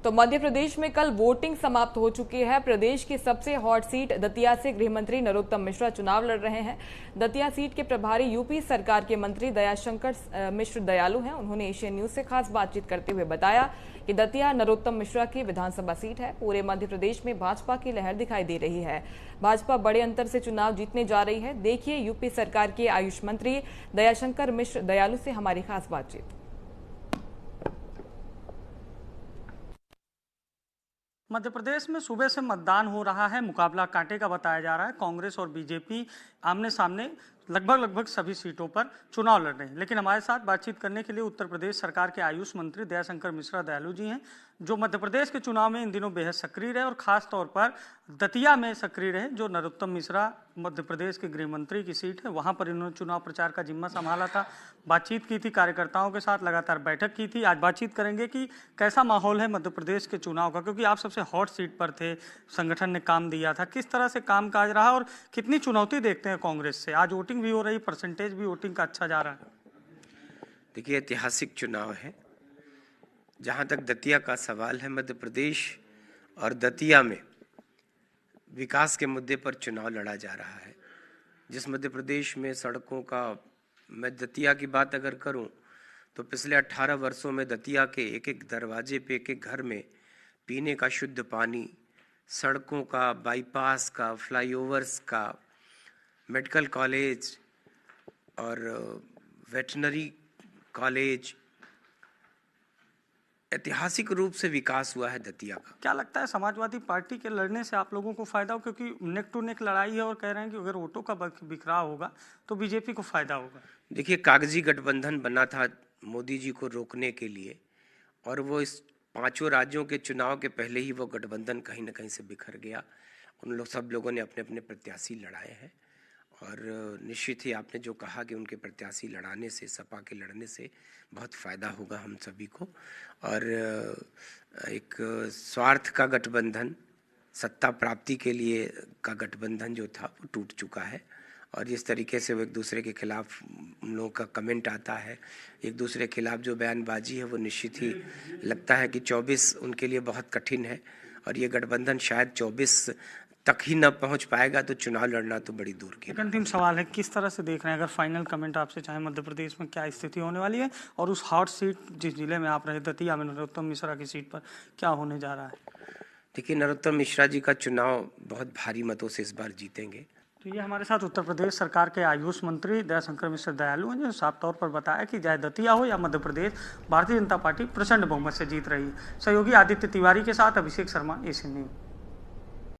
तो मध्य प्रदेश में कल वोटिंग समाप्त हो चुकी है। प्रदेश की सबसे हॉट सीट दतिया से गृह मंत्री नरोत्तम मिश्रा चुनाव लड़ रहे हैं। दतिया सीट के प्रभारी यूपी सरकार के मंत्री दयाशंकर मिश्र दयालु हैं। उन्होंने एशियन न्यूज से खास बातचीत करते हुए बताया कि दतिया नरोत्तम मिश्रा की विधानसभा सीट है। पूरे मध्य प्रदेश में भाजपा की लहर दिखाई दे रही है। भाजपा बड़े अंतर से चुनाव जीतने जा रही है। देखिए यूपी सरकार के आयुष मंत्री दयाशंकर मिश्र दयालु से हमारी खास बातचीत। मध्य प्रदेश में सुबह से मतदान हो रहा है। मुकाबला कांटे का बताया जा रहा है। कांग्रेस और बीजेपी आमने सामने लगभग सभी सीटों पर चुनाव लड़ रहे हैं। लेकिन हमारे साथ बातचीत करने के लिए उत्तर प्रदेश सरकार के आयुष मंत्री दयाशंकर मिश्रा दयालु जी हैं, जो मध्य प्रदेश के चुनाव में इन दिनों बेहद सक्रिय रहे और खास तौर पर दतिया में सक्रिय रहे, जो नरोत्तम मिश्रा मध्य प्रदेश के गृह मंत्री की सीट है। वहां पर इन्होंने चुनाव प्रचार का जिम्मा संभाला था, बातचीत की थी, कार्यकर्ताओं के साथ लगातार बैठक की थी। आज बातचीत करेंगे कि कैसा माहौल है मध्य प्रदेश के चुनाव का, क्योंकि आप सबसे हॉट सीट पर थे, संगठन ने काम दिया था। किस तरह से कामकाज रहा और कितनी चुनौती देखते हैं कांग्रेस से? आज वोटिंग भी हो रही, परसेंटेज भी वोटिंग का अच्छा जा रहा है। देखिए, ऐतिहासिक चुनाव है। जहां तक दतिया का सवाल है, मध्य प्रदेश और दतिया में विकास के मुद्दे पर चुनाव लड़ा जा रहा है। जिस मध्य प्रदेश में सड़कों का, मैं दतिया की बात अगर करूं तो पिछले 18 वर्षों में दतिया के एक एक दरवाजे पे, एक एक घर में पीने का शुद्ध पानी, सड़कों का, बाईपास का, फ्लाईओवर्स का, मेडिकल कॉलेज और वेटनरी कॉलेज, ऐतिहासिक रूप से विकास हुआ है दतिया का। क्या लगता है समाजवादी पार्टी के लड़ने से आप लोगों को फायदा हो? क्योंकि नेक टू नेक लड़ाई है और कह रहे हैं कि अगर वोटों का बिखराव होगा तो बीजेपी को फायदा होगा। देखिए, कागजी गठबंधन बना था मोदी जी को रोकने के लिए, और वो इस 5 राज्यों के चुनाव के पहले ही वो गठबंधन कहीं ना कहीं से बिखर गया। सब लोगों ने अपने अपने प्रत्याशी लड़ाए हैं, और निश्चित ही आपने जो कहा कि उनके प्रत्याशी लड़ाने से, सपा के लड़ने से बहुत फ़ायदा होगा हम सभी को। और एक स्वार्थ का गठबंधन, सत्ता प्राप्ति के लिए का गठबंधन जो था वो टूट चुका है। और जिस तरीके से वो एक दूसरे के खिलाफ उन लोगों का कमेंट आता है, एक दूसरे के खिलाफ जो बयानबाजी है, वो निश्चित ही लगता है कि 24 उनके लिए बहुत कठिन है। और ये गठबंधन शायद 24 तक ही न पहुंच पाएगा, तो चुनाव लड़ना तो बड़ी दूर की। एक अंतिम सवाल है, किस तरह से देख रहे हैं, अगर फाइनल कमेंट आपसे चाहे, मध्य प्रदेश में क्या स्थिति होने वाली है और उस हॉट सीट जिस जिले में आप रहे, दतिया में, नरोत्तम मिश्रा की सीट पर क्या होने जा रहा है? देखिए, नरोत्तम मिश्रा जी का चुनाव बहुत भारी मतों से इस बार जीतेंगे। तो ये हमारे साथ उत्तर प्रदेश सरकार के आयुष मंत्री दयाशंकर मिश्र दयालु हैं, जो साफ तौर पर बताया कि चाहे दतिया हो या मध्य प्रदेश, भारतीय जनता पार्टी प्रचंड बहुमत से जीत रही है। सहयोगी आदित्य तिवारी के साथ अभिषेक शर्मा, एशियन न्यूज।